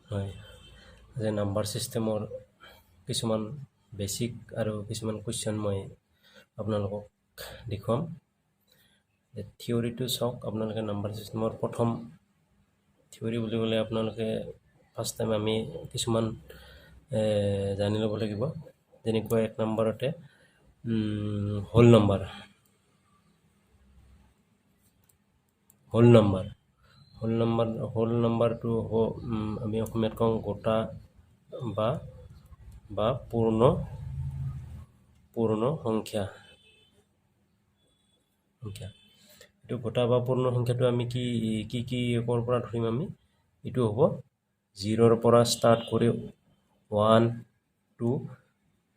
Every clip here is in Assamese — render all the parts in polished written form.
হয় যে নাম্বাৰ ছিষ্টেমৰ কিছুমান বেছিক আৰু কিছুমান কুৱেশ্যন মই আপোনালোকক দেখুৱাম। থিয়ৰিটো চাওক। আপোনালোকে নাম্বাৰ ছিষ্টেমৰ প্ৰথম থিয়ৰি বুলি ক'লে আপোনালোকে ফাৰ্ষ্ট টাইম আমি কিছুমান জানি ল'ব লাগিব। যেনেকুৱা 1 নম্বৰতে হোল নাম্বাৰটো হ'ব আমি অসমীয়াত কওঁ গোটা বা পূৰ্ণ সংখ্যা। এইটো গোটা বা পূৰ্ণ সংখ্যাটো আমি কি ক'ৰ পৰা ধৰিম আমি? এইটো হ'ব 0ৰ পৰা ষ্টাৰ্ট কৰি 1 2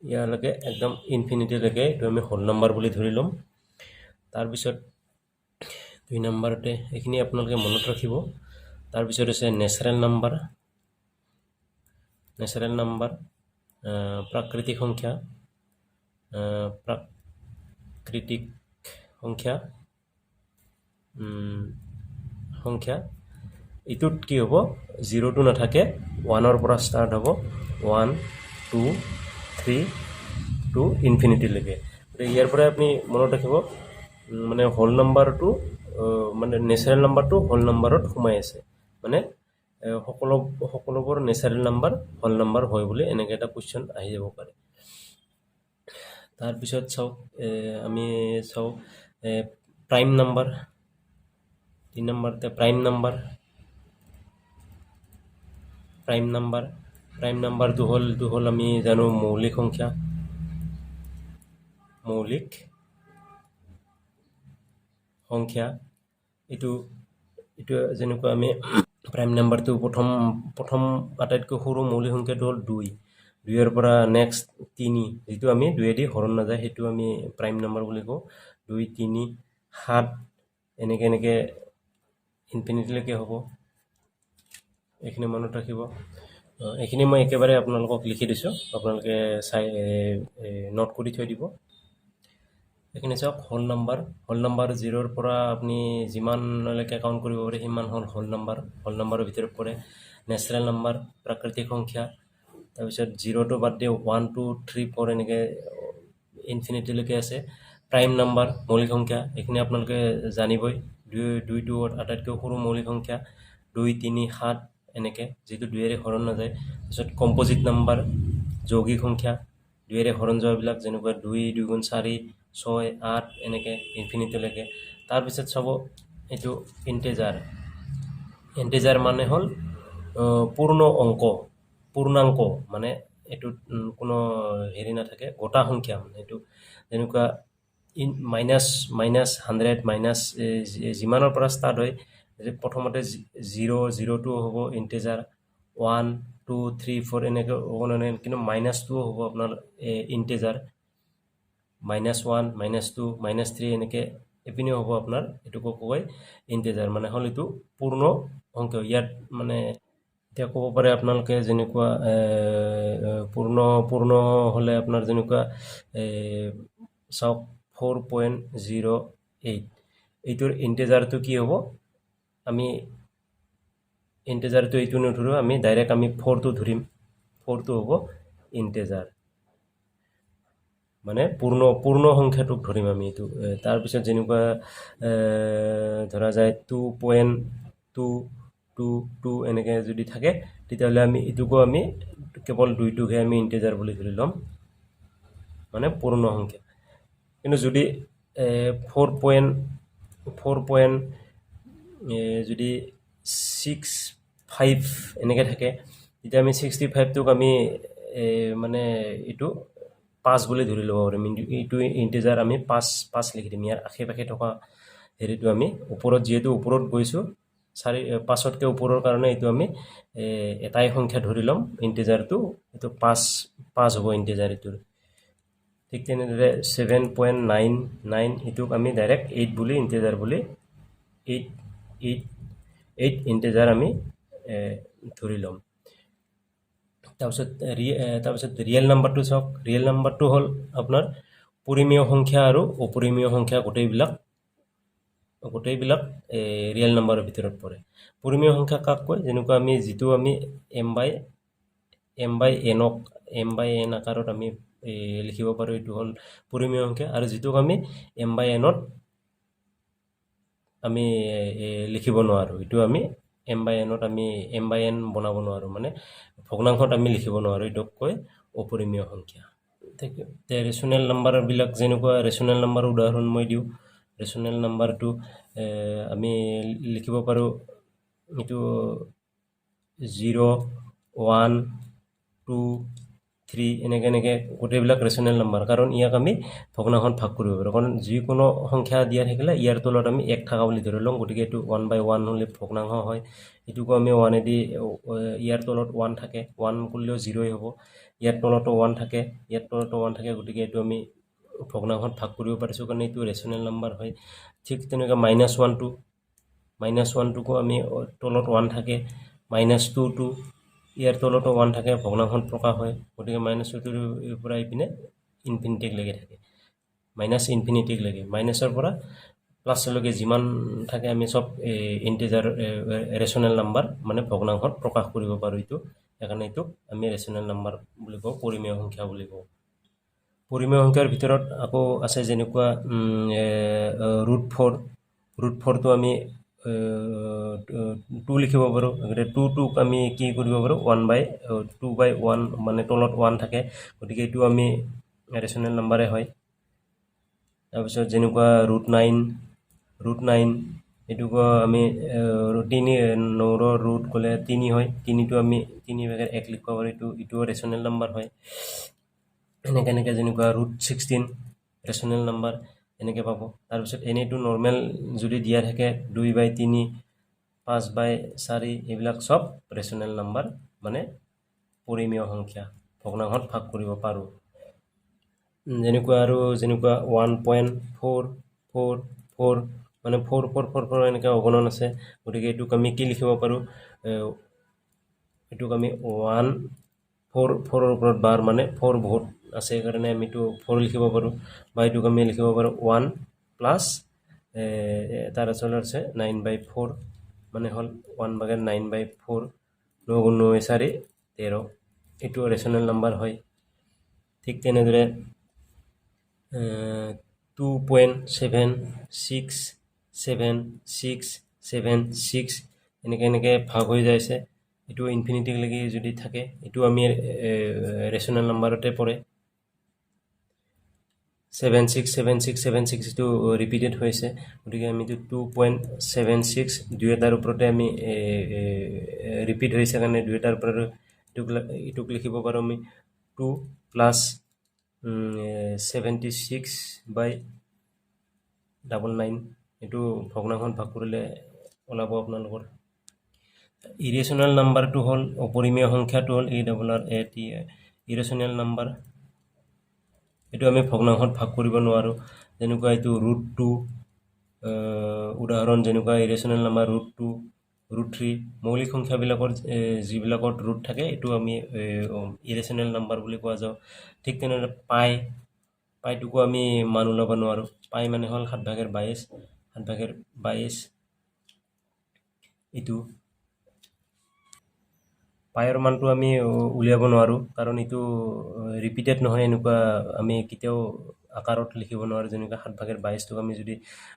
ইয়ালৈকে একদম ইনফিনিটিলৈকে এইটো আমি হোল নাম্বাৰ বুলি ধৰি ল'ম। তাৰপিছত 2 নম্বৰতে এইখিনি আপোনালোকে মনত ৰাখিব। তাৰপিছত আছে নেচাৰেল নাম্বাৰ, প্ৰাকৃতিক সংখ্যা এইটোত কি হ'ব? 0টো নাথাকে, 1ৰ পৰা ষ্টাৰ্ট হ'ব 1 2 3 টু ইনফিনিটিলৈকে। ইয়াৰ পৰাই আপুনি মনত ৰাখিব মানে হোল নাম্বাৰটো মানে নেচাৰেল নাম্বাৰটো হোল নাম্বাৰত সোমাই আছে। মানে সকলোবোৰ নেচাৰেল নাম্বাৰ হোল নাম্বাৰ হয় বুলি এনেকৈ এটা কুৱেশ্যন আহি যাব পাৰে। তাৰপিছত চাওক আমি চাওঁ প্ৰাইম নাম্বাৰ। 3 নম্বৰতে প্ৰাইম নাম্বাৰটো হ'ল আমি জানো মৌলিক সংখ্যা। এইটো যেনেকুৱা আমি প্ৰাইম নাম্বাৰটো প্ৰথম আটাইতকৈ সৰু মৌলিক সংখ্যাটো হ'ল 2। 2ৰ পৰা নেক্সট 3 যিটো আমি 2য়েদি হৰণ নাযায় সেইটো আমি প্ৰাইম নাম্বাৰ বুলি কওঁ। 2 3 7 এনেকৈ ইনফিনিটিলৈকে হ'ব। এইখিনি মনত ৰাখিব। এইখিনি মই একেবাৰে আপোনালোকক লিখি দিছোঁ, আপোনালোকে চাই নোট কৰি থৈ দিব। এইখিনি চাওক হোল নাম্বাৰ 0ৰ পৰা আপুনি যিমানলৈকে কাউণ্ট কৰিব পাৰে সিমান হ'ল হোল নাম্বাৰৰ ভিতৰত পৰে। নেচাৰেল নাম্বাৰ প্ৰাকৃতিক সংখ্যা। তাৰপিছত 0টো বাদ দি 1 2 3 4 এনেকৈ ইনফিনিটিলৈকে আছে। প্ৰাইম নাম্বাৰ মৌলিক সংখ্যা, এইখিনি আপোনালোকে জানিবই। 2টো আটাইতকৈ সৰু মৌলিক সংখ্যা। 2 3 7 এনেকৈ যিটো 2য়েৰে হৰণ নাযায়। তাৰপিছত কম্পজিট নাম্বাৰ যৌগিক সংখ্যা, 2য়েৰে হৰণ যোৱাবিলাক যেনেকুৱা 2 2 গুণ 4 6 8 এনেকৈ ইনফিনিটিলৈকে। তাৰপিছত চাব এইটো ইণ্টিজাৰ মানে হ'ল পূৰ্ণাংক মানে এইটোত কোনো হেৰি নাথাকে, গোটা সংখ্যা মানে এইটো যেনেকুৱা -100 যিমানৰ পৰা ষ্টাৰ্ট হয়। প্ৰথমতে 0টো হ'ব ইণ্টিজাৰ, 1 2 3 4 এনেকৈ হ'ব নহয়, কিন্তু -2 হ'ব আপোনাৰ ইণ্টিজাৰ। -1 -2 -3 এনেকৈ এপিনেও হ'ব আপোনাৰ এইটোকো কয় ইণ্টিজাৰ, মানে হ'ল এইটো পূৰ্ণ সংখ্যা। ইয়াত মানে এতিয়া ক'ব পাৰে আপোনালোকে যেনেকুৱা পূৰ্ণ হ'লে আপোনাৰ যেনেকুৱা চাওক 4.08 এইটোৰ ইণ্টিজাৰটো কি হ'ব? আমি ইণ্টিজাৰটো এইটো নধৰোঁ, আমি ডাইৰেক্ট আমি 4টো ধৰিম। 4টো হ'ব ইণ্টিজাৰ, মানে পূৰ্ণ সংখ্যাটোক ধৰিম আমি এইটো। তাৰপিছত যেনেকুৱা ধৰা যায় 2.222 এনেকৈ যদি থাকে তেতিয়াহ'লে আমি এইটোকো আমি কেৱল 2টোকহে আমি ইণ্টিজাৰ বুলি ধৰি ল'ম, মানে পূৰ্ণ সংখ্যা। কিন্তু যদি 4.65 এনেকৈ থাকে তেতিয়া আমি 65টোক আমি মানে এইটো 5 বুলি ধৰি ল'ব পাৰিম। এইটো ইণ্টিজাৰ আমি 5 লিখি দিম। ইয়াৰ আশে পাশে থকা হেৰিটো আমি ওপৰত যিহেতু ওপৰত গৈছোঁ 5তকৈ ওপৰৰ কাৰণে এইটো আমি এটাই সংখ্যা ধৰি ল'ম ইণ্টিজাৰটো, এইটো 5 হ'ব ইণ্টিজাৰ এইটোৰ। ঠিক তেনেদৰে 7.99 এইটোক আমি ডাইৰেক্ট 8 বুলি ইণ্টিজাৰ বুলি 8 ইণ্টিজাৰ আমি ধৰি ল'ম। তাৰপিছত ৰিয়েল নাম্বাৰটো চাওক। ৰিয়েল নাম্বাৰটো হ'ল আপোনাৰ পৰিমেয় সংখ্যা আৰু অপৰিমেয় সংখ্যা গোটেইবিলাক গোটেইবিলাক ৰিয়েল নাম্বাৰৰ ভিতৰত পৰে পৰিমেয় সংখ্যা কাক কয় যেনেকুৱা আমি যিটো আমি এম বাই এন আকাৰত আমি লিখিব পাৰোঁ এইটো হ'ল পৰিমেয় সংখ্যা আৰু যিটোক আমি এম বাই এনত আমি লিখিব নোৱাৰোঁ এইটো আমি এম বাই এনত আমি এম বাই এন বনাব নোৱাৰোঁ মানে ভগ্নাংশত আমি লিখিব নোৱাৰোঁ এইটোক কয় অপৰিমেয় সংখ্যা ৰেচনেল নাম্বাৰবিলাক যেনেকুৱা ৰেচনেল নাম্বাৰৰ উদাহৰণ মই দিওঁ ৰেচনেল নাম্বাৰটো আমি লিখিব পাৰোঁ এইটো 0 1 2 3 এনেকৈ গোটেইবিলাক ৰেচনেল নাম্বাৰ কাৰণ ইয়াক আমি ভগ্নাংশত ভাগ কৰিব পাৰোঁ কাৰণ যিকোনো সংখ্যা দিয়া থাকিলে ইয়াৰ তলত আমি 1 থকা বুলি ধৰি লওঁ গতিকে এইটো 1/1 হ'লে ভগ্নাংশ হয় এইটোকো আমি 1 দি ইয়াৰ তলত 1 থাকে 1 কৰিলেও 0 হ'ব ইয়াৰ তলতো 1 থাকে ইয়াৰ তলতো 1 থাকে গতিকে এইটো আমি ভগ্নাংশত ভাগ কৰিব পাৰিছোঁ কাৰণে এইটো ৰেচনেল নাম্বাৰ হয় ঠিক তেনেকৈ -1টোকো আমি তলত 1 থাকে -2টো ইয়াৰ তলতো 1 থাকে ভগ্নাংশত প্ৰকাশ হয় গতিকে -2টোৰ পৰা ইপিনে ইনফিনিটিক লাগি থাকে ইনফিনিটিক লাগে মাইনাছৰ পৰা প্লাছলৈকে যিমান থাকে আমি চব ইণ্টিজাৰ ৰেচনেল নাম্বাৰ মানে ভগ্নাংশত প্ৰকাশ কৰিব পাৰোঁ এইটো সেইকাৰণে এইটোক আমি ৰেচনেল নাম্বাৰ বুলি কওঁ পৰিমেয় সংখ্যা বুলি কওঁ পৰিমেয় সংখ্যাৰ ভিতৰত আকৌ আছে যেনেকুৱা √4টো আমি 2 লিখিব পাৰোঁ গতিকে 2টোক আমি কি কৰিব পাৰোঁ 1/2/1 মানে তলত 1 থাকে গতিকে এইটো আমি ৰেচনেল নাম্বাৰে হয় তাৰপিছত যেনেকুৱা √9 এইটোকো আমি 9ৰ ৰুট ক'লে 3 হয় 3টো আমি 3/1 লিখিব পাৰোঁ এইটোও ৰেচনেল নাম্বাৰ হয় এনেকৈ যেনেকুৱা √16 ৰেচনেল নাম্বাৰ এনেকৈ পাব তাৰপিছত এনেইটো নৰ্মেল যদি দিয়া থাকে 2/3 5/4 এইবিলাক চব ৰেচনেল নাম্বাৰ মানে পৰিমেয় সংখ্যা ভগ্নাংশত ভাগ কৰিব পাৰোঁ যেনেকুৱা 1.444 মানে 4 এনেকৈ অগণন আছে গতিকে এইটোক আমি কি লিখিব পাৰোঁ এইটোক আমি 4ৰ ওপৰত বাৰ মানে 4 বহুত আছে সেইকাৰণে আমি এইটো 4 লিখিব পাৰোঁ বা এইটোক আমি লিখিব পাৰোঁ 1 প্লাছ তাৰ আচলতে আছে 9/4 মানে হ'ল 1/9/4 9 × 9 = 4 13 এইটো ৰেচনেল নাম্বাৰ হয় ঠিক তেনেদৰে 2.767676 এনেকৈ ভাগ হৈ যাইছে এইটো ইনফিনিটিক লাগি যদি থাকে এইটো আমি ৰেচনেল নাম্বাৰতে পৰে 767676 এইটো ৰিপিটেড হৈছে গতিকে আমি এইটো 2.76 দুয়োটাৰ ওপৰতে আমি ৰিপিট হৈছে কাৰণে দুয়োটাৰ ওপৰত এইটোক লিখিব পাৰোঁ আমি 2 প্লাছ 76/99 এইটো ভগ্নাংশত ভাগ কৰিলে ওলাব আপোনালোকৰ ইৰেচনেল নাম্বাৰটো হ'ল অপৰিমেয় সংখ্যাটো হ'ল ARRAT ইৰেচনেল নাম্বাৰ এইটো আমি ভগ্নাংশত ভাগ কৰিব নোৱাৰোঁ যেনেকুৱা এইটো √2 উদাহৰণ যেনেকুৱা ইৰেচনেল নাম্বাৰ √2 √3 মৌলিক সংখ্যাবিলাকৰ যিবিলাকত ৰুট থাকে এইটো আমি ইৰেচনেল নাম্বাৰ বুলি কোৱা যাওঁ ঠিক তেনেদৰে পাইটোকো আমি মান ওলাব নোৱাৰোঁ পাই মানে হ'ল 7/22 এইটো পাইৰ মানটো আমি উলিয়াব নোৱাৰোঁ কাৰণ এইটো ৰিপিটেড নহয় এনেকুৱা আমি কেতিয়াও আকাৰত লিখিব নোৱাৰোঁ যেনেকুৱা 7/22টোক আমি যদি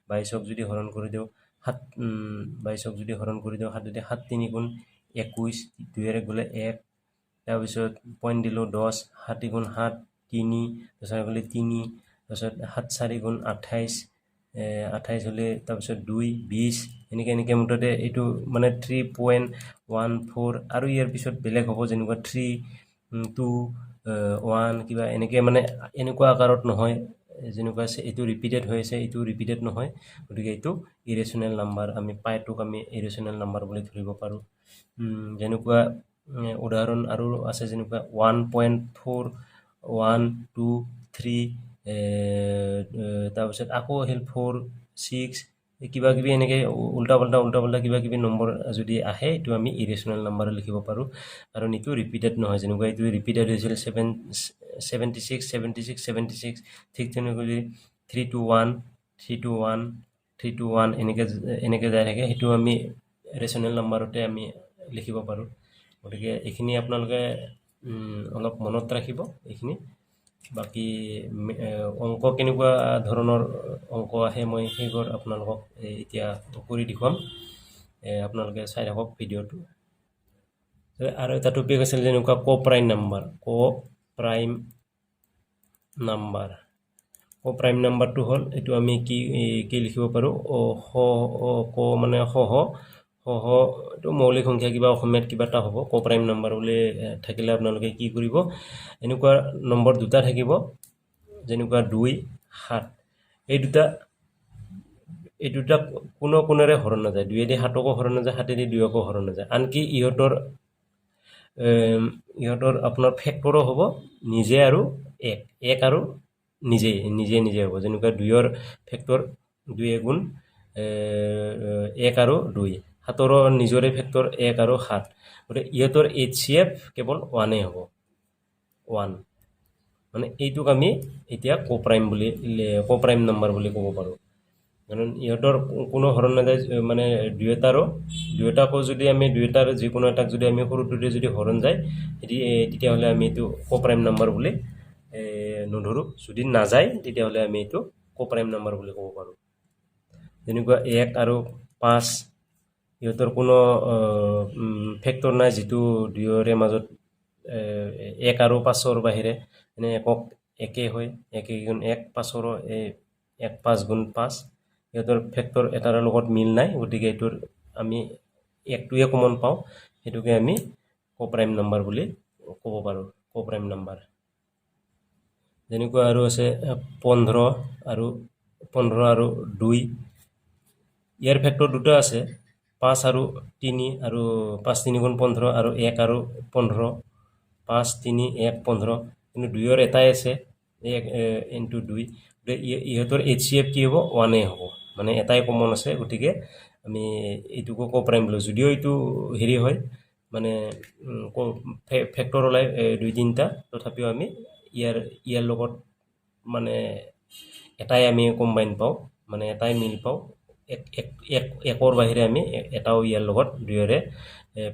22ক যদি হৰণ কৰি দিওঁ 22ক যদি হৰণ কৰি দিওঁ 7 3 × 21 2ৰে গ'লে 1 তাৰপিছত পইণ্ট দিলোঁ 10 7 × 7 3 তাৰপিছত গ'লে 3 তাৰপিছত 7 4 × 28 28 হ'লে তাৰপিছত 2 20 এনেকৈ মুঠতে এইটো মানে 3.14 আৰু ইয়াৰ পিছত বেলেগ হ'ব যেনেকুৱা 3 2 1 কিবা এনেকৈ মানে এনেকুৱা আকাৰত নহয় যেনেকুৱা এইটো ৰিপিটেড হৈ আছে এইটো ৰিপিটেড নহয় গতিকে এইটো ইৰেচনেল নাম্বাৰ আমি পাইটোক আমি ইৰেচনেল নাম্বাৰ বুলি ধৰিব পাৰোঁ যেনেকুৱা উদাহৰণ আৰু আছে যেনেকুৱা 1.4123 তাৰপিছত আকৌ আহিল 4 6 কিবা কিবি এনেকৈ উল্টা পাল্টা কিবা কিবি নম্বৰ যদি আহে এইটো আমি ইৰেচনেল নাম্বাৰ লিখিব পাৰোঁ কাৰণ এইটো ৰিপিটেড নহয় যেনেকুৱা এইটো ৰিপিটেড হৈছিল 76 ঠিক তেনেকৈ 3 to 1 3 to 1 এনেকৈ যাই থাকে, সেইটো আমি ৰেচনেল নাম্বাৰতে আমি লিখিব পাৰোঁ। গতিকে এইখিনি আপোনালোকে অলপ মনত ৰাখিব এইখিনি। বাকী অংক কেনেকুৱা ধৰণৰ অংক আহে মই সেইবোৰ আপোনালোকক এতিয়া কৰি দেখুৱাম, আপোনালোকে চাই থাকক ভিডিঅ'টো। আৰু এটা টপিক আছিল যেনেকুৱা কোপ্ৰাইম নাম্বাৰ। কোপ্ৰাইম নাম্বাৰটো হ'ল এইটো আমি কি লিখিব পাৰোঁ, মানে এইটো মৌলিক সংখ্যা কিবা অসমীয়াত কিবা এটা হ'ব। কোপ্ৰাইম নাম্বাৰ বুলি থাকিলে আপোনালোকে কি কৰিব, এনেকুৱা নম্বৰ দুটা থাকিব, যেনেকুৱা 2, 7। এই দুটা কোনেৰে হৰণ নাযায়। 2 দি 7কো হৰণ নাযায়, 7 দি 2কো হৰণ নাযায়। আনকি ইহঁতৰ আপোনাৰ ফেক্টৰো হ'ব নিজে আৰু 1 আৰু নিজে হ'ব। যেনেকুৱা 2ৰ ফেক্টৰ 2 গুণ 1 আৰু 2, 7ৰো নিজৰে ফেক্টৰ 1 আৰু 7। গতিকে ইহঁতৰ HCF কেৱল 1 হ'ব, 1। মানে এইটোক আমি এতিয়া কোপ্ৰাইম নাম্বাৰ বুলি ক'ব পাৰোঁ। কাৰণ ইহঁতৰ কোনো হৰণ নাযায়, মানে দুয়োটাকো যদি আমি দুয়োটাৰ যিকোনো এটাক যদি আমি সৰুটোৰে যদি হৰণ যায়, তেতিয়াহ'লে আমি এইটো কোপ্ৰাইম নাম্বাৰ বুলি নধৰোঁ। যদি নাযায় তেতিয়াহ'লে আমি এইটো কোপ্ৰাইম নাম্বাৰ বুলি ক'ব পাৰোঁ। যেনেকুৱা 1 আৰু 5, ইহঁতৰ কোনো ফেক্টৰ নাই, যিটো দুয়োৰে মাজত 1 আৰু 5ৰ বাহিৰে এনে একক একে হয়। 1 গুণ 1, 5ৰো 1, 5 গুণ 5, ইহঁতৰ ফেক্টৰ এটাৰ লগত মিল নাই। গতিকে এইটোৰ আমি 1টোৱে কমন পাওঁ, সেইটোকে আমি কোপ্ৰাইম নাম্বাৰ বুলি ক'ব পাৰোঁ, কোপ্ৰাইম নাম্বাৰ। যেনেকুৱা আৰু আছে 15 আৰু 2। ইয়াৰ ফেক্টৰ দুটা আছে, 5 আৰু 3, আৰু 5 3 গুণ 15, আৰু 1 আৰু 15, 5 3 1 15। কিন্তু 2ৰ এটাই আছে, 1 ইনটু 2। ইহঁতৰ HCF কি হ'ব, 1 হ'ব, মানে এটাই কমন আছে। গতিকে আমি এইটোকো কোপ্ৰাইম বুলি, যদিও এইটো হেৰি হয়, মানে ফেক্টৰ ওলাই 2 3টা, তথাপিও আমি ইয়াৰ লগত মানে এটাই আমি কম্বাইন পাওঁ, মানে এটাই মিল পাওঁ। 1ৰ বাহিৰে আমি এটাও ইয়াৰ লগত 2ৰে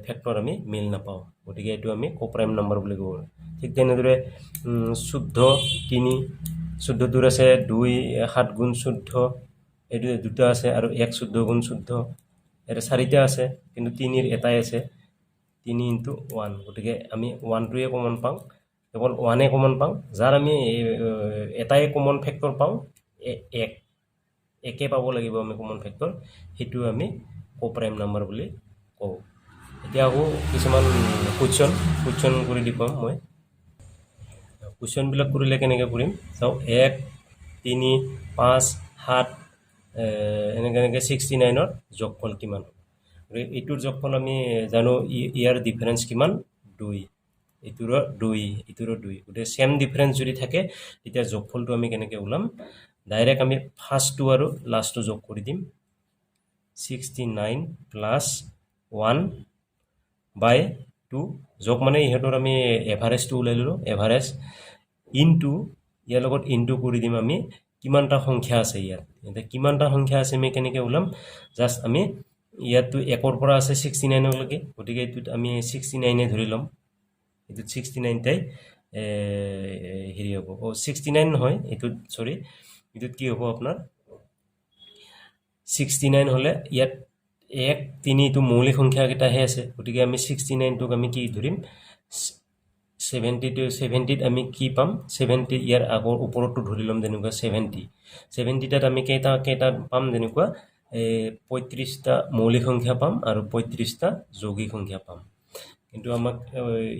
ফেক্টৰ আমি মিল নাপাওঁ। গতিকে এইটো আমি কোপ্ৰাইম নাম্বাৰ বুলি ক'ব পাৰোঁ। ঠিক তেনেদৰে 14 3, 14টোৰ আছে 2 7 গুণ 14, এইটো দুটা আছে, আৰু 1 14 গুণ 14, ইয়াতে 4টা আছে, কিন্তু 3ৰ এটাই আছে, 3 ইনটু 1। গতিকে আমি 1টোৱে কমন পাওঁ, কেৱল 1 কমন পাওঁ। যাৰ আমি এটাই কমন ফেক্টৰ পাওঁ, 1 একে পাব লাগিব আমি কমন ফেক্টৰ, সেইটো আমি কোপ্ৰাইম নাম্বাৰ বুলি কওঁ। এতিয়া আকৌ কিছুমান কুৱেশ্যন কৰি দেখুৱাম মই। কুৱেশ্যনবিলাক কৰিলে কেনেকৈ কৰিম চাওক। 1 3 5 7 এনেকৈ 69ৰ যোগফল কিমান হ'ব। গতিকে এইটোৰ যোগফল আমি জানো, ইয়াৰ ডিফাৰেঞ্চ কিমান, 2, এইটোৰো 2। গতিকে চেম ডিফাৰেঞ্চ যদি থাকে, তেতিয়া যোগফলটো আমি কেনেকৈ ওলাম, ডাইৰেক্ট আমি ফাৰ্ষ্টটো আৰু লাষ্টটো যোগ কৰি দিম। 69 প্লাছ 1/2, যোগ মানে ইহঁতৰ আমি এভাৰেজটো ওলাই ল'লোঁ, এভাৰেজ ইনটু ইয়াৰ লগত ইনটু কৰি দিম আমি কিমানটা সংখ্যা আছে ইয়াত। এতিয়া কিমানটা সংখ্যা আছে আমি কেনেকৈ ওলাম, জাষ্ট আমি ইয়াততো 1ৰ পৰা আছে 69লৈকে, গতিকে এইটোত আমি 69 ধৰি ল'ম। এইটোত 69টাই হেৰি হ'ব, 69 নহয়, এইটোত কি হ'ব আপোনাৰ 69 হ'লে ইয়াত 1 3 এইটো মৌলিক সংখ্যাকেইটাহে আছে। গতিকে আমি 69টোক আমি কি ধৰিম, 70ত আমি কি পাম, 70 ইয়াৰ আগৰ ওপৰতো ধৰি ল'ম, যেনেকুৱা 70টাত আমি কেইটা পাম, যেনেকুৱা 35টা মৌলিক সংখ্যা পাম আৰু 35টা যৌগিক সংখ্যা পাম। কিন্তু আমাক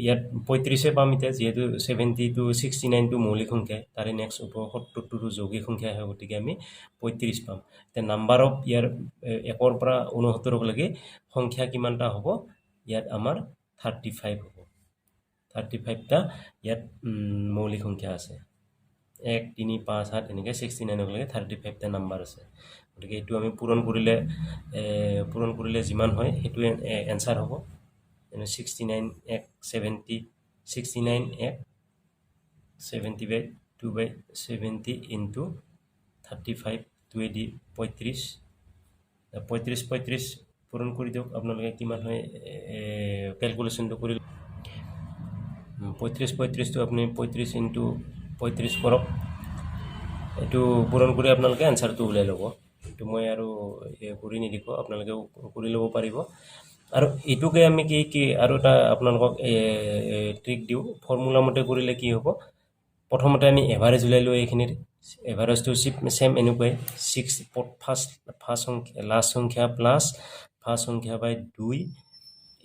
ইয়াত 35 পাম এতিয়া, যিহেতু 70 to 69টো মৌলিক সংখ্যা, তাৰে নেক্সট 70টো যৌগিক সংখ্যা হয়। গতিকে আমি 35 পাম। এতিয়া নাম্বাৰ অফ ইয়াৰ 1ৰ পৰা 69লৈকে সংখ্যা কিমানটা হ'ব, ইয়াত আমাৰ 35 হ'ব। 35টা ইয়াত মৌলিক সংখ্যা আছে, 1 3 5 7 এনেকৈ 69লৈকে 35টা নাম্বাৰ আছে। গতিকে এইটো আমি পূৰণ কৰিলে যিমান হয় সেইটোৱে এনচাৰ হ'ব। 69 1 70, 69 1 70/2/70 ইনটু 35, 2 দি 35, 35 পূৰণ কৰি দিয়ক আপোনালোকে কিমান হয় কেলকুলেশ্যনটো কৰি 35 টো আপুনি 35 ইনটু 35 কৰক এইটো পূৰণ কৰি আপোনালোকে এনসাৰটো উলাই ল'ব এইটো মই আৰু কৰি নিদিকো আপোনালোকে কৰি ল'ব পাৰিব আৰু এটুকে আমি কি আৰু এটা আপোনালোকক ট্ৰিক দিও ফৰ্মুলা মতে কৰিলে কি হ'ব প্ৰথমতে আমি এভাৰেজ উলাই লৈ এইখিনিৰ এভাৰেজটো সেম এনেকৈ 6 ফাৰ্স্ট সংখ্যা লাস্ট সংখ্যা প্লাস ফাৰ্স্ট সংখ্যা বাই 2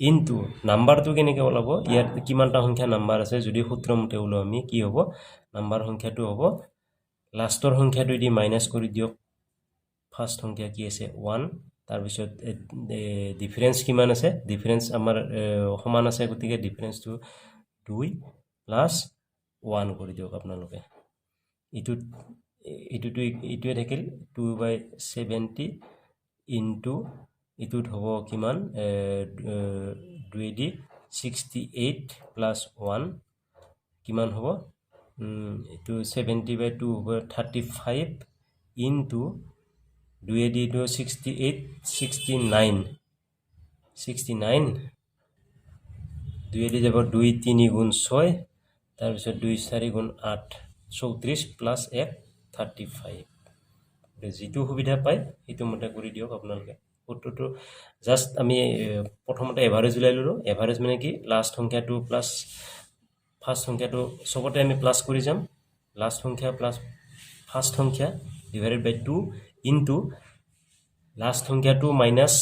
ইনটু নাম্বাৰটো কেনেকৈ ওলাব ইয়াত কিমানটা সংখ্যা নাম্বাৰ আছে যদি সূত্ৰ মতে ওলাও আমি কি হ'ব নাম্বাৰ সংখ্যাটো হ'ব লাস্টৰ সংখ্যাটো দি মাইনাস কৰি দিয়ক ফাৰ্স্ট সংখ্যা কি আছে 1 তাৰ পিছত ডিফাৰেন্স কিমান আছে ডিফাৰেন্স আমাৰ সমান আছে গতিকে ডিফাৰেন্সটো 2 প্লাস 1 কৰি দিয়ক আপোনালোকে ইটোৱে থাকিল 2/70 ইনটু ইটোত হ'ব কিমান 2 68 প্লাস 1 কিমান হ'ব ইটো 70/2 হ'ব 35 ইনটু 2 টো 68 69 2 যাব 2 3 গুণ 6 তাৰ পিছত 2 4 গুণ 8 34 প্লাস 1 35 যেটো সুবিধা পায় এটো মতে কৰি দিয়ক আপোনালোকে সূত্ৰটো জাস্ট আমি প্ৰথমতে এভাৰেজ উলাই ললো এভাৰেজ মানে কি লাস্ট সংখ্যাটো প্লাস ফাৰ্স্ট সংখ্যাটো সবতে আমি প্লাস কৰি যাম লাস্ট সংখ্যা প্লাস ফার্স্ট সংখ্যা ডিভাইডেড বাই 2 ইনটু লাস্ট সংখ্যাটো মাইনাস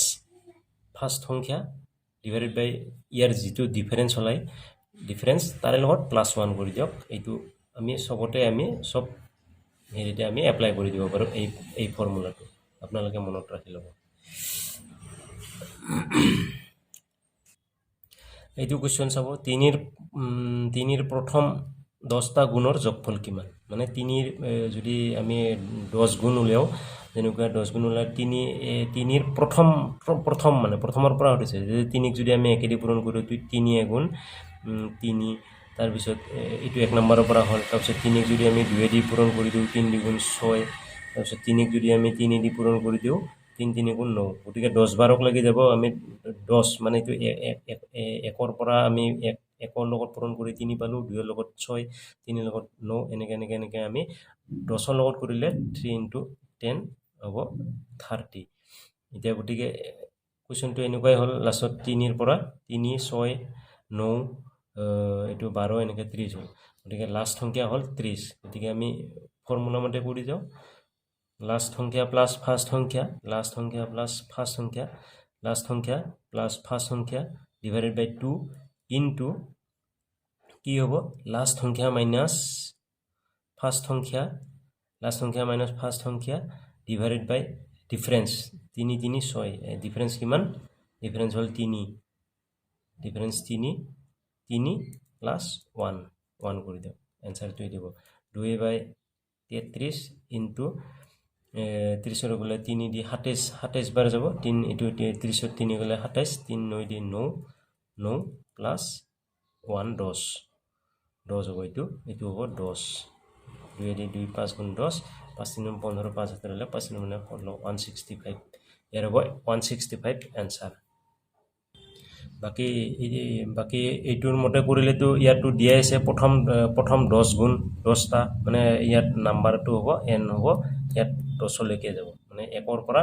ফার্স্ট সংখ্যা ডিভাইডেড বাই ইয়াৰ যেটো ডিফাৰেন্স হলাই ডিফাৰেন্স তাৰে লগত প্লাস 1 কৰি দিয়ক এইটো আমি সবতে আমি সব হেৰিতে আমি এপ্লাই কৰি দিব পাৰো এই ফৰ্মুলাটো আপোনালোকে মনত ৰাখি ল'ব এইটো কোৱেশ্চন চাব 3 ৰ প্ৰথম 10টা গুণৰ যোগফল কিমান মানে 3 যদি আমি 10 গুণ উলিয়াও যেনেকুৱা 10 গুণ উলিয়াও 3 ৰ প্ৰথম মানে প্ৰথমৰ পৰা হৈছে যদি 3 ক যদি আমি একেদি পূৰণ কৰো 3 গুণ 3 তাৰ পিছত এটো 1 নম্বৰৰ পৰা হ'ল তাৰ পিছত 3 ক যদি আমি 2 দি পূৰণ কৰি দিও 3 গুণ 6 তাৰ পিছত 3 ক যদি আমি 3 দি পূৰণ কৰি দিও 3 গুণ 9 গতিকে 10 বাৰক লাগি যাব আমি 10 মানে এটো একৰ পৰা আমি একৰ লগত পূৰণ কৰি 3 পালো 2 ৰ লগত 6 3 ৰ লগত 9 এনেকে আমি 10 ৰ লগত কৰিলে 3 * 10 হ'ব 30 এতিয়া গতিকে কোৱেশ্চনটো এনেকৈ হ'ল লাষ্টত 3 ৰ পৰা 3 6 9 এটো 12 এনেকে 30 হ'ল গতিকে লাস্ট সংখ্যা হ'ল 30 গতিকে আমি ফৰ্মুলা মতে কৰি যাও লাস্ট সংখ্যা প্লাস ফার্স্ট সংখ্যা লাস্ট সংখ্যা প্লাস ফার্স্ট সংখ্যা লাস্ট সংখ্যা প্লাস ফার্স্ট সংখ্যা ডিভাইডেড বাই 2 ইনটু কি হ'ব লাস্ট সংখ্যা মাইনাস ফার্স্ট সংখ্যা লাস্ট সংখ্যা মাইনাস ফার্স্ট সংখ্যা ডিভাইডেড বাই ডিফারেন্স 3 3 6 ডিফারেন্স কিমান ডিফারেন্স হ'ল 3 ডিফারেন্স 3 3 প্লাস 1 কৰি দিও এনসাৰটো দিব 2/33 ইনটু 30 ৰ গলে 3 দি 27 বাৰ যাব 3 এটো 30 ৰ 3 গলে 27 3 9 দি 9 প্লাস 1 10 হ'ব এটো হ'ব 10 2 দি 2 5 গুণ 10 5 3 15 5 7 হলে 5 9 16 165 ইয়াৰ হ'ব 165 आंसर বাকি এইটোৰ মতে কৰিলেতো ইয়াতো দিয়া আছে প্ৰথম 10 গুণ 10টা মানে ইয়াত নাম্বাৰটো হ'ব n হ'ব ইয়াত 10 লৈকে যাব মানে 1 ৰ পৰা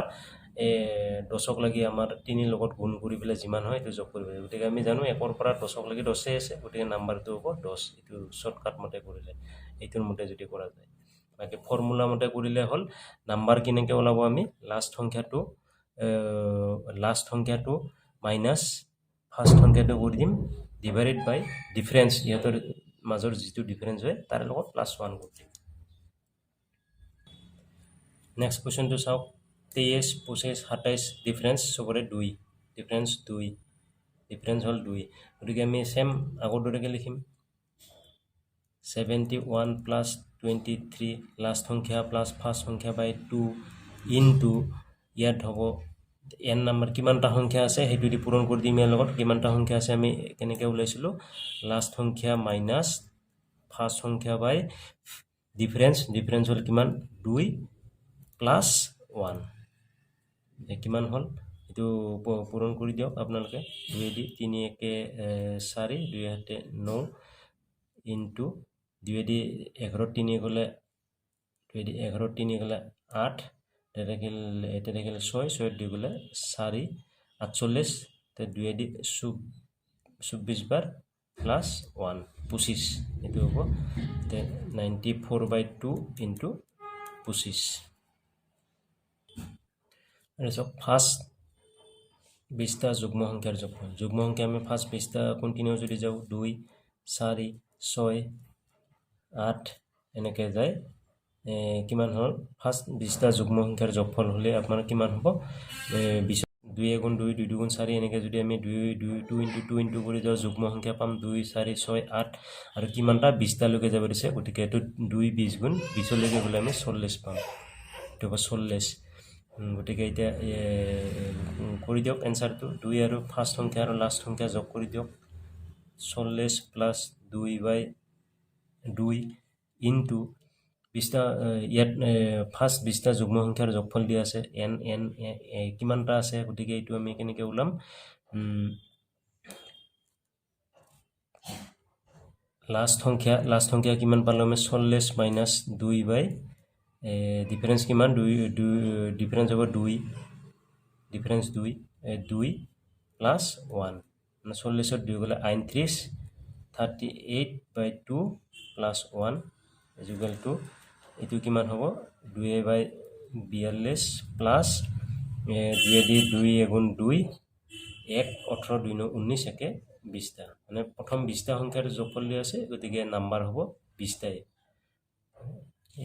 10ক লাগি আমাৰ 3 লগত গুণ কৰি পেলে যিমান হয় এটো যোগ কৰিব গতিকে আমি জানো 1 ৰ পৰা 10ক লাগি 10 আছে গতিকে নাম্বাৰটো হ'ব 10 এটো শৰ্টকাট মতে কৰিলে এইটোৰ মতে যদি কৰা যায় বাকি ফৰ্মুলা মতে কৰিলে হ'ল নাম্বাৰ কিনেকে ওলাব আমি লাস্ট সংখ্যাটো মাইনাস ফাৰ্স্ট সংখ্যাটো কৰি দিম ডিভাইডেড বাই ডিফাৰেন্স ইয়াতৰ মাজৰ যেটো ডিফাৰেন্স হয় তাৰ লগত প্লাস 1 কৰি দিম নেক্সট কোৱেশ্চনটো চাও 23 25 27 ডিফাৰেন্স সবৰে 2 ডিফাৰেন্স হ'ল 2 গতিকে আমি সেম আগৰ দৰেকে লিখিম 71 প্লাস 23 লাস্ট সংখ্যা প্লাস ফাৰ্স্ট সংখ্যা বাই 2 ইনটু ইয়াত হ'ব n নাম্বাৰ কিমানটা সংখ্যা আছে হেতু দি পূৰণ কৰি দিম ইয়াৰ লগত কিমানটা সংখ্যা আছে আমি কেনেকৈ উলাইছিলো লাস্ট সংখ্যা মাইনাস ফার্স্ট সংখ্যা বাই ডিফারেন্স হ'ল কিমান 2 প্লাস 1 কিমান হ'ল এইটো পূৰণ কৰি দিয়ক আপোনালোকে 2 দি 3 একে 4 2 হাতে 9 ইনটু 2 দি 11 3 গ'লে 2 দি 11 3 গ'লে 8 এটা থাকিল 6 6 2 গ'লে 4 48 তে 2 দি 24 বাৰ প্লাস 1 25 এইটো হ'ব তে 94/2 ইনটু 25 আৰু সব ফাৰ্স্ট 20টা যুগ্ম সংখ্যাৰ যোগফল যুগ্ম সংখ্যা আমি ফার্স্ট 20টা কন্টিনিউ যদি যাও 2 4 6 8 এনেকৈ যায় কিমান হ'ল ফার্স্ট 20টা যুগ্ম সংখ্যাৰ যোগফল হলে আপোনাৰ কিমান হ'ব 20 2 গুণ 2 2 গুণ 4 এনেকৈ যদি আমি 2 ইনটু 2 ইনটু কৰি যাওঁ যুগ্ম সংখ্যা পাম 2 4 6 8 আৰু কিমানটা 20টা লৈকে যাব দিছে গতিকে এটো 2 20 গুণ 20 লৈকে গ'লে আমি 40 পাম এটো হ'ব 40 গতিকে এতিয়া কৰি দিয়ক এনসাৰটো 2 আৰু ফাৰ্স্ট সংখ্যা আৰু লাস্ট সংখ্যা যোগ কৰি দিয়ক 40 প্লাস 2/2 ইনটু 20টা ইয়াত ফাৰ্স্ট 20টা যুগ্ম সংখ্যাৰ যোগফল দিয়া আছে n n কিমানটা আছে গতিকে এইটো আমি কেনেকৈ ওলাম লাস্ট সংখ্যা কিমান পালো আমি 40 মাইনাস 2 বাই ডিফারেন্স কিমান 2 ডিফারেন্স হ'ব 2 ডিফারেন্স 2 2 প্লাস 1 মানে 40 ৰ 2 গলে 39 38/2 প্লাস 1 is equal to এইটো কিমান হ'ব 2/42 প্লাস 2 দি 2 গুণ 2 1 18 2 19 একে 20টা মানে প্ৰথম 20টা সংখ্যাৰ যোগফল দিয়া আছে গতিকে নাম্বাৰ হ'ব 20টাই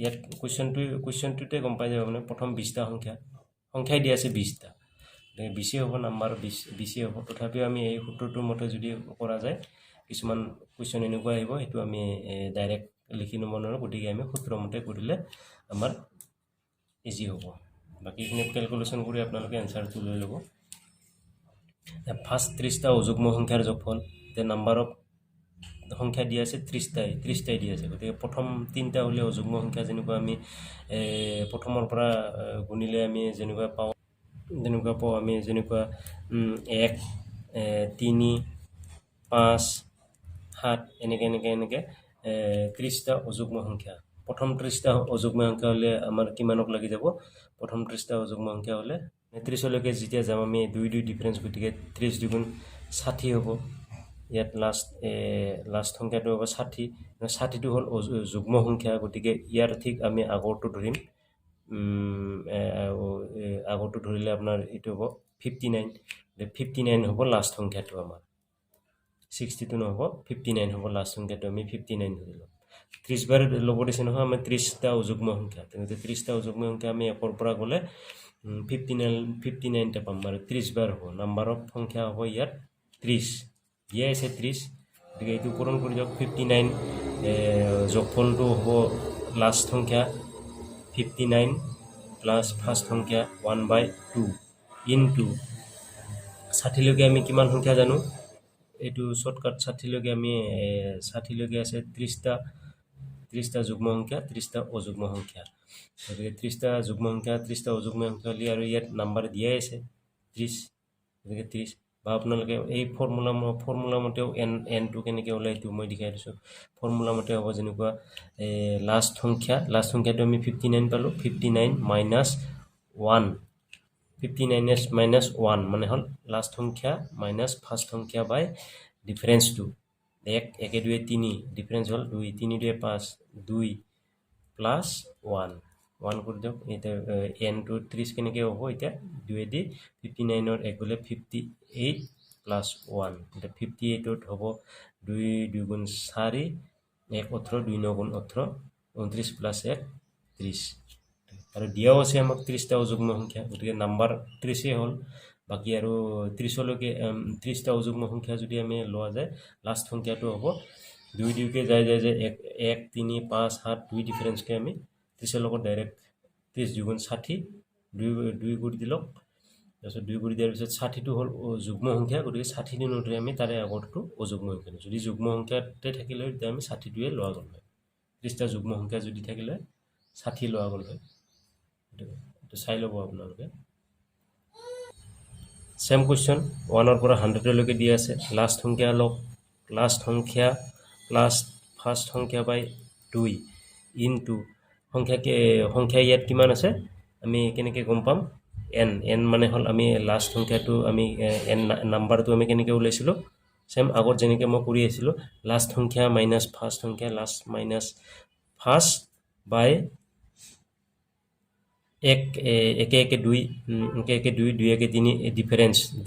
ইয়াত কোৱেশ্চনটোতে গম পাই যাব মানে প্ৰথম 20টা সংখ্যাই দিয়া আছে 20টা বেছি হ'ব নাম্বাৰ 20 হ'ব তথাপিও আমি এই সূত্ৰটোৰ মতে যদি কৰা যায় কিছুমান কোৱেশ্চন এনেকুৱা আহিব এটো আমি ডাইৰেক্ট লিখি নব নোৱাৰো গতিকে আমি সূত্ৰ মতে কৰিলে আমাৰ ইজি হ'ব বাকিখিনি ক্যালকুলেশন কৰি আপোনালোকে আনসাৰটো লৈ ল'ব ফাৰ্স্ট 30টা অযুগ্ম সংখ্যাৰ যোগফল তে নাম্বাৰ অফ সংখ্যা দিয়া আছে 30টাই দিয়া আছে গতিকে প্ৰথম 3টা হলে অযুগ্ম সংখ্যা যেনেকুৱা আমি প্ৰথমৰ পৰা গুণিলে আমি যেনেকুৱা পাওঁ আমি যেনেকুৱা 1 3 5 7 এনেকে 30টা অযুগ্ম সংখ্যা প্ৰথম 30টা অযুগ্ম সংখ্যা হলে আমাৰ কিমানক লাগি যাব প্ৰথম 30টা অযুগ্ম সংখ্যা হলে 30 লৈকে যেতিয়া যাম আমি 2 ডিফারেন্স গতিকে 30 দুগুণ 60 হ'ব ইয়াত লাস্ট সংখ্যাটো হ'ব 60 60টো হ'ল যুগ্ম সংখ্যা গতিকে ইয়াৰ ঠিক আমি আগৰটো ধৰিম আগৰটো ধৰিলে আপোনাৰ এটো হ'ব 59 59 হ'ব লাস্ট সংখ্যাটো আমাৰ 62 নহব 59 হ'ব লাস্ট সংখ্যাটো আমি 59 ধৰিলো 30 বাৰ ল'ব দিছে নহয় আমি 30টা অযুগ্ম সংখ্যা তেনে 30টা অযুগ্ম সংখ্যা আমি একৰ পৰা গলে 59 টা পাম আৰু 30 বাৰ হ'ব নাম্বাৰ অফ সংখ্যা হ'ব ইয়াত 30 দিয়া আছে 30 গতিকে এইটো পূৰণ কৰি দিয়ক 59 যোগফলটো হ'ব লাস্ট সংখ্যা 59 প্লাস ফার্স্ট সংখ্যা 1/2 ইনটু 60 লৈকে আমি কিমান সংখ্যা জানো এইটো শর্টকাট 60 লৈকে আমি 60 লৈকে আছে 30টা যুগ্ম সংখ্যা 30টা অযুগ্ম সংখ্যা গতিকে 30টা যুগ্ম সংখ্যা 30টা অযুগ্ম সংখ্যা লি আৰু ইয়াত নাম্বাৰ দিয়াই আছে 30 গতিকে 30 বা আপোনালোকে এই ফৰ্মুলা মতেও n টো কেনেকৈ ওলাইটো মই দেখাই দিছো ফৰ্মুলা মতে হ'ব যেনেকুৱা লাস্ট সংখ্যাটো আমি 59 পালো 59 মাইনাস 1 59s minus 1 মানে হল লাস্ট সংখ্যা মাইনাস ফার্স্ট সংখ্যা বাই ডিফারেন্স 2 1 1 2 3 ডিফারেন্স হল 2 3 2 5 2 প্লাস 1 1 কৰি দিয়ক এটা n to 30 কেনেকৈ হ'ব এটা 2 দি 59 ৰ 1 গলে 58 প্লাস 1 এটা 58 ত হ'ব 2 2 গুণ 4 1 18 2 9 গুণ 18 29 প্লাস 1 30 আৰু দিয়াও আছে আমাক 30টা অযুগ্ম সংখ্যা গতিকে নাম্বাৰ 30 হ'ল বাকি আৰু 30 লৈকে 30টা অযুগ্ম সংখ্যা যদি আমি লোৱা যায় লাস্ট সংখ্যাটো হ'ব 2 2 কে যায় 1 3 5 7 2 ডিফারেন্স কে আমি 30 লগত ডাইৰেক্ট 30 2 গুণ 60 2 কৰি দিলক তাৰপিছত 2 কৰি দিয়াৰ পিছত 60টো হ'ল যুগ্ম সংখ্যা গতিকে 60 দি নধৰি আমি তাৰে আগৰটো অযুগ্ম সংখ্যা যদি যুগ্ম সংখ্যাতে থাকিলে তেতিয়া আমি 60টোৱে লোৱা গ'ল হয় 30টা যুগ্ম সংখ্যা যদি থাকিলে 60 লোৱা গ'ল হয় এটো চাই ল'ব আপোনালোকে সেম কুৱেশ্যন 1 পৰা 100 লৈকে দিয়া আছে লাষ্ট সংখ্যা লওক লাষ্ট সংখ্যা প্লাছ ফাৰ্ষ্ট সংখ্যা বাই 2 ইনটু সংখ্যা ইয়াত কিমান আছে আমি কেনেকৈ গম পাম এন মানে হ'ল আমি লাষ্ট সংখ্যাটো আমি এন নাম্বাৰটো আমি কেনেকৈ ওলাইছিলোঁ সেম আগত যেনেকৈ মই কৰি আহিছিলোঁ লাষ্ট সংখ্যা মাইনাছ ফাৰ্ষ্ট সংখ্যা লাষ্ট মাইনাছ ফাৰ্ষ্ট বাই একে একে দুই দুই একে তিনি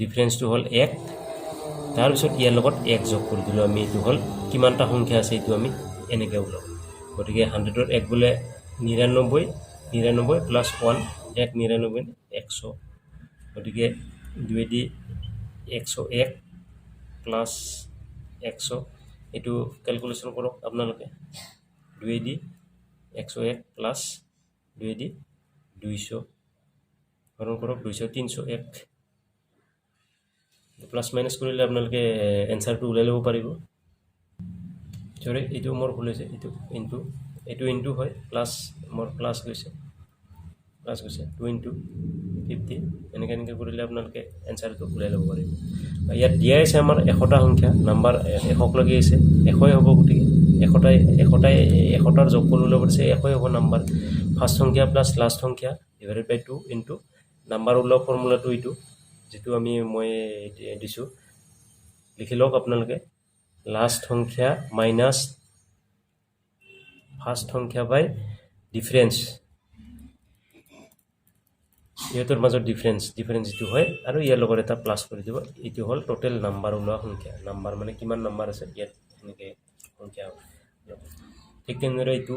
ডিফাৰেঞ্চটো হ'ল 1 তাৰপিছত ইয়াৰ লগত 1 যোগ কৰি দিলোঁ আমি এইটো হ'ল কিমানটা সংখ্যা আছে এইটো আমি এনেকৈ ওলাওঁ গতিকে 100ৰ 1 বোলে 99 প্লাছ 1 199 100 গতিকে 2 দি 101 প্লাছ 100 এইটো কেলকুলেশ্যন কৰক আপোনালোকে 2 দি 101 প্লাছ 2 দি 200 হৰণ কৰক 200 301 প্লাছ মাইনাছ কৰিলে আপোনালোকে এনচাৰটো ওলাই ল'ব পাৰিব সৰি এইটো মোৰ ভুল হৈছে এইটো ইনটু হয় প্লাছ মোৰ প্লাছ গৈছে 2 ইনটু 50 এনেকৈ কৰিলে আপোনালোকে এনচাৰটো ওলাই ল'ব পাৰিব ইয়াত দিয়া আছে আমাৰ 100টা সংখ্যা নাম্বাৰ 100 লাগি আছে 100 হ'ব গতিকে 100টাৰ যোগফল ওলাব দিছে 100 হ'ব নাম্বাৰ ফাৰ্ষ্ট সংখ্যা প্লাছ লাষ্ট সংখ্যা ডিভাইডেড বাই 2 ইনটু নাম্বাৰ ওলোৱা ফৰ্মুলাটো এইটো যেটো মই দিছোঁ লিখি লওক আপোনালোকে লাষ্ট সংখ্যা মাইনাছ ফাৰ্ষ্ট সংখ্যা বাই ডিফাৰেঞ্চ ইহঁতৰ মাজত ডিফাৰেঞ্চ যিটো হয় আৰু ইয়াৰ লগত এটা প্লাছ কৰি দিব এইটো হ'ল টোটেল নাম্বাৰ ওলোৱা সংখ্যা নাম্বাৰ মানে কিমান নাম্বাৰ আছে ইয়াত এনেকৈ সংখ্যা ঠিক তেনেদৰে এইটো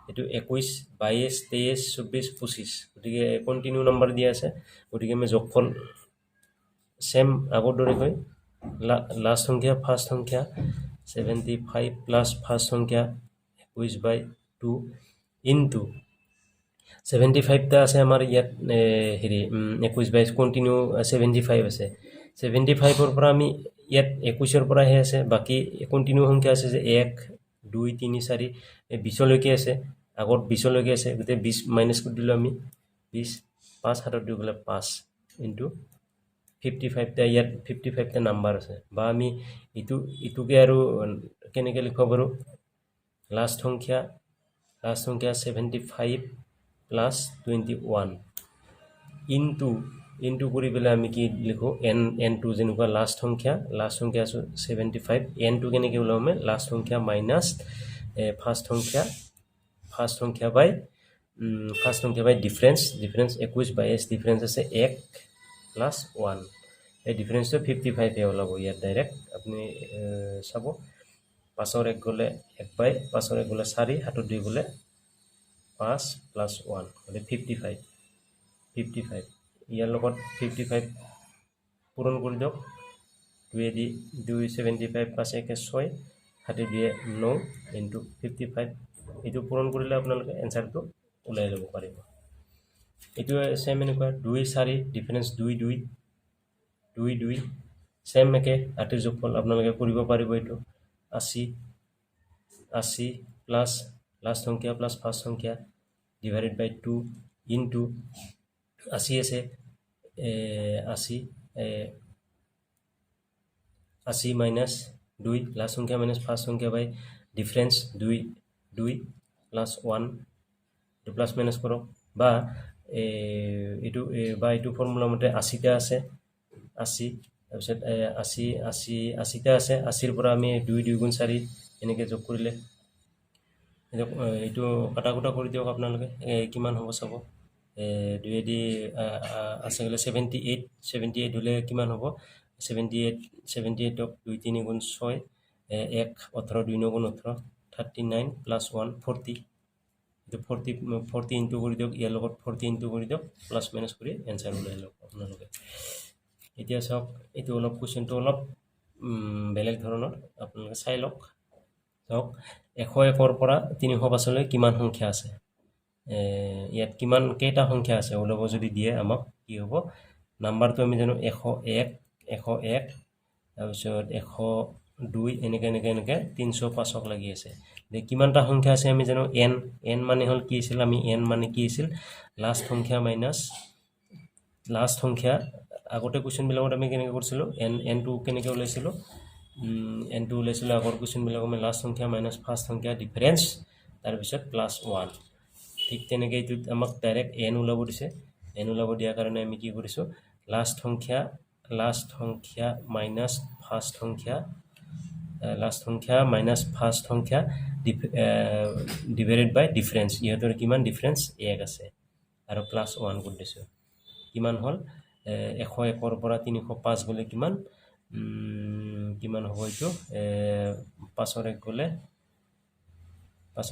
21 22 23 24 25 গতিকে কণ্টিনিউ নাম্বাৰ দিয়া আছে গতিকে আমি যোগফল সেম আগৰ দৰে হয় লাষ্ট সংখ্যা ফাৰ্ষ্ট সংখ্যা 75 প্লাছ ফাৰ্ষ্ট সংখ্যা 21 বাই 2 ইনটু 75টা আছে আমাৰ ইয়াত হেৰি 21 বাই কণ্টিনিউ 75 আছে 75ৰ পৰা আমি ইয়াত 21ৰ পৰাহে আছে বাকী কণ্টিনিউ সংখ্যা আছে যে 1 2 3 4 20লৈকে আছে আগত 20লৈকে আছে গতিকে 20 মাইনাছ কৰি দিলোঁ আমি 20 5 হাতত দি গ'লে 5 ইনটু 55টা ইয়াত 55টা নাম্বাৰ আছে বা আমি ইটোকে আৰু কেনেকৈ লিখিব পাৰোঁ লাষ্ট সংখ্যা 75 প্লাছ 21 ইনটু কৰি পেলাই আমি কি লিখোঁ এনটো যেনেকুৱা লাষ্ট সংখ্যা আছে 75 এনটো কেনেকৈ ওলাওঁ আমি লাষ্ট সংখ্যা মাইনাছ ফাৰ্ষ্ট সংখ্যা বাই ডিফাৰেঞ্চ 21 22 ডিফাৰেঞ্চ আছে 1 প্লাছ 1 এই ডিফাৰেঞ্চটো 55হে ওলাব ইয়াত ডাইৰেক্ট আপুনি চাব 5ৰ 1 গ'লে 1 বাই 5ৰ 1 গ'লে 4 হাতত 2 গ'লে 5 প্লাছ 1 মানে 55 ইয়াৰ লগত 55 পূৰণ কৰি দিয়ক 2 দি 275 5 1 6 হাতে 2 9 ইনটু 55 এইটো পূৰণ কৰিলে আপোনালোকে এনচাৰটো ওলাই ল'ব পাৰিব এইটো সেম এনেকুৱা 2 4 ডিফাৰেঞ্চ 2 2 সেম একে আটিৰ যোগফল আপোনালোকে কৰিব পাৰিব এইটো 80 প্লাছ লাষ্ট সংখ্যা প্লাছ ফাৰ্ষ্ট সংখ্যা ডিভাইডেড বাই 2 ইনটু 80 আছে 80 মাইনাছ 2 লাষ্ট সংখ্যা মাইনাছ ফাৰ্ষ্ট সংখ্যা বাই ডিফাৰেঞ্চ 2 প্লাছ 1 এইটো প্লাছ মাইনাছ কৰক বা এইটো ফৰ্মুলা মতে 80টা আছে 80 তাৰপিছত 80টা আছে 80ৰ পৰা আমি 2 গুণ 4 এনেকৈ যোগ কৰিলে এইটো কাটা কুটা কৰি দিয়ক আপোনালোকে কিমান হ'ব চাব 2 দি আছে গ'লে 78 হ'লে কিমান হ'ব 78ক 2 3 গুণ 6 1 18 2 9 গুণ 18 39 প্লাছ 1 40 এইটো 40 ইনটু কৰি দিয়ক ইয়াৰ লগত 40 ইনটু কৰি দিয়ক প্লাছ মাইনাছ কৰি এনচাৰ ওলাই লওক আপোনালোকে এতিয়া চাওক এইটো অলপ কুৱেশ্যনটো অলপ বেলেগ ধৰণৰ আপোনালোকে চাই লওক চাওক 101ৰ পৰা 305লৈ কিমান সংখ্যা আছে ইয়াত কেইটা সংখ্যা আছে ওলাব যদি দিয়ে আমাক কি হ'ব নাম্বাৰটো আমি জানো 101 তাৰপিছত 102 এনেকৈ 305ক লাগি আছে কিমানটা সংখ্যা আছে আমি জানো এন মানে হ'ল কি আছিল আমি এন মানে কি আছিল লাষ্ট সংখ্যা মাইনাছ লাষ্ট সংখ্যা আগতে কুৱেশ্যনবিলাকত আমি কেনেকৈ কৰিছিলোঁ এনটো কেনেকৈ ওলাইছিলোঁ এনটো ওলাইছিলোঁ আগৰ কুৱেশ্যনবিলাক আমি লাষ্ট সংখ্যা মাইনাছ ফাৰ্ষ্ট সংখ্যা ডিফাৰেঞ্চ তাৰপিছত +1 ঠিক তেনেকৈ এইটোত আমাক ডাইৰেক্ট এন ওলাব দিছে এন ওলাব দিয়াৰ কাৰণে আমি কি কৰিছোঁ লাষ্ট সংখ্যা মাইনাছ ফাৰ্ষ্ট সংখ্যা মাইনাছ ফাৰ্ষ্ট সংখ্যা ডিভাইডেড বাই ডিফাৰেঞ্চ ইহঁতৰ কিমান ডিফাৰেঞ্চ 1 আছে আৰু +1 কৰি দিছোঁ কিমান হ'ল 101ৰ পৰা 305 গ'লে কিমান হ'ব এইটো 5ৰ 1 গ'লে 4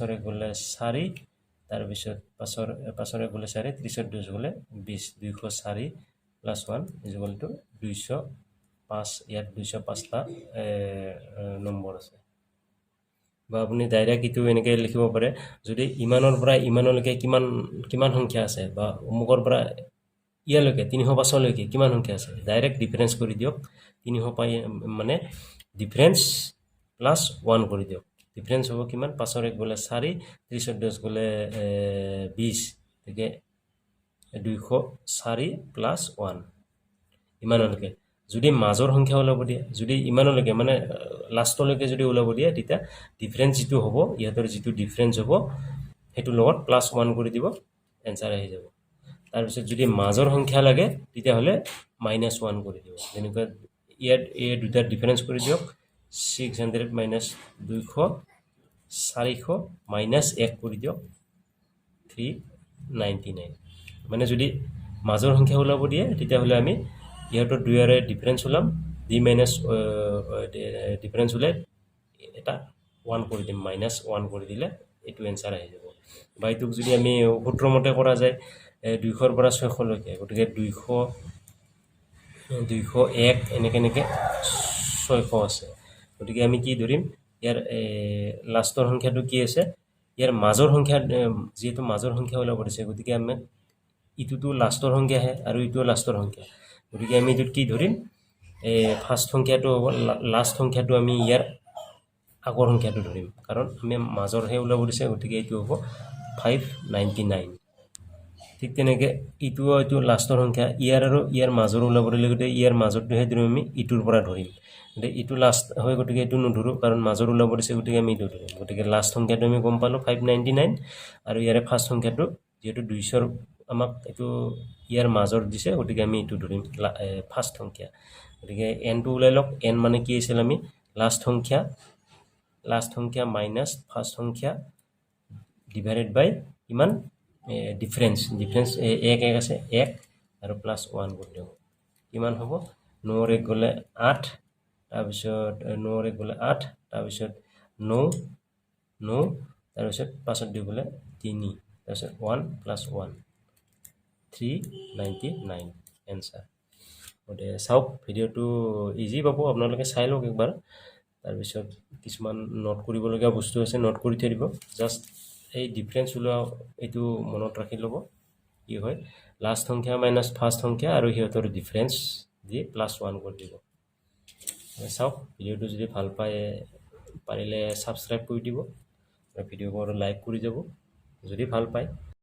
তাৰপিছত 5ৰ 1 গ'লে 4 30ৰ 2 গ'লে 20 204 +1 = 205 ইয়াত 205টা নম্বৰ আছে বা আপুনি ডাইৰেক্ট এইটো এনেকৈ লিখিব পাৰে যদি ইমানৰ পৰা ইমানলৈকে কিমান সংখ্যা আছে বা অমুকৰ পৰা ইয়ালৈকে 305লৈকে কিমান সংখ্যা আছে ডাইৰেক্ট ডিফাৰেঞ্চ কৰি দিয়ক 305 মানে ডিফাৰেঞ্চ +1 কৰি দিয়ক ডিফাৰেঞ্চ হ'ব কিমান 5ৰ 1 গ'লে 4 30ৰ 2 গ'লে 20 গতিকে 204 +1 ইমানলৈকে যদি মাজৰ সংখ্যা ওলাব দিয়ে যদি ইমানলৈকে মানে লাষ্টলৈকে যদি ওলাব দিয়ে তেতিয়া ডিফাৰেঞ্চ যিটো হ'ব ইহঁতৰ যিটো ডিফাৰেঞ্চ হ'ব সেইটো লগত +1 কৰি দিব এনসাৰ আহি যাব তাৰপিছত যদি মাজৰ সংখ্যা লাগে তেতিয়াহ'লে -1 কৰি দিব যেনেকৈ ইয়াত এই দুটা ডিফাৰেঞ্চ কৰি দিয়ক 600 - 200 400 -1 কৰি দিয়ক 399 মানে যদি মাজৰ সংখ্যা ওলাব দিয়ে তেতিয়াহ'লে আমি ইহঁতৰ দুয়োৰে ডিফাৰেঞ্চ ওলাম ডি মাইনাছ ডিফাৰেঞ্চ ওলাই এটা 1 কৰি দিম -1 কৰি দিলে এইটো এনসাৰ আহি যাব বা এইটোক যদি আমি সূত্ৰ মতে কৰা যায় 200ৰ পৰা 600লৈকে গতিকে 201 এনেকৈ 600 আছে গতিকে আমি কি ধৰিম ইয়াৰ লাষ্টৰ সংখ্যাটো কি আছে ইয়াৰ মাজৰ সংখ্যা যেহেতু মাজৰ সংখ্যা ওলাব দিছে গতিকে আমি ইটোতো লাষ্টৰ সংখ্যাহে আৰু ইটো লাষ্টৰ সংখ্যা গতিকে আমি এইটোত কি ধৰিম ফাৰ্ষ্ট সংখ্যাটো হ'ব লাষ্ট সংখ্যাটো আমি ইয়াৰ আগৰ সংখ্যাটো ধৰিম কাৰণ আমি মাজৰহে ওলাব দিছে গতিকে এইটো হ'ব 599 ঠিক তেনেকৈ এইটো লাষ্টৰ সংখ্যা ইয়াৰ মাজৰ ওলাব দিলে গতিকে ইয়াৰ মাজৰটোহে ধৰিম আমি ইটোৰ পৰা ধৰিম গতিকে ইটো লাষ্ট হয় গতিকে এইটো নধৰোঁ কাৰণ মাজৰ ওলাব দিছে গতিকে আমি এইটো ধৰিম গতিকে লাষ্ট সংখ্যাটো আমি গম পালোঁ 599 আৰু ইয়াৰে ফাৰ্ষ্ট সংখ্যাটো যিহেতু 200ৰ আমাক এইটো ইয়াৰ মাজৰ দিছে গতিকে আমি এইটো ধৰিম ফাৰ্ষ্ট সংখ্যা গতিকে এনটো ওলাই লওক এন মানে কি আছিল আমি লাষ্ট সংখ্যা মাইনাছ ফাৰ্ষ্ট সংখ্যা ডিভাইডেড বাই কিমান ডিফাৰেঞ্চ 1 আছে 1 আৰু +1 কৰি দিওঁ কিমান হ'ব 9ৰ 1 গ'লে 8 তাৰপিছত 9ৰ 1 গ'লে 8 তাৰপিছত 9 তাৰপিছত 5ৰ 2 গ'লে 3 তাৰপিছত 1 + 1 399 এনসাৰ গতিকে চাওক ভিডিঅ'টো ইজি পাব আপোনালোকে চাই লওক একবাৰ তাৰপিছত কিছুমান নোট কৰিবলগীয়া বস্তু আছে নোট কৰি থৈ দিব জাষ্ট এই ডিফাৰেঞ্চ ওলোৱা এইটো মনত ৰাখি ল'ব কি হয় লাষ্ট সংখ্যা মাইনাছ ফাৰ্ষ্ট সংখ্যা আৰু সিহঁতৰ ডিফাৰেঞ্চ দি +1 কৰি দিব চাওক ভিডিঅ'টো যদি ভাল পায় পাৰিলে ছাবস্ক্ৰাইব কৰি দিব আৰু ভিডিঅ'বোৰ লাইক কৰি যাব যদি ভাল পায়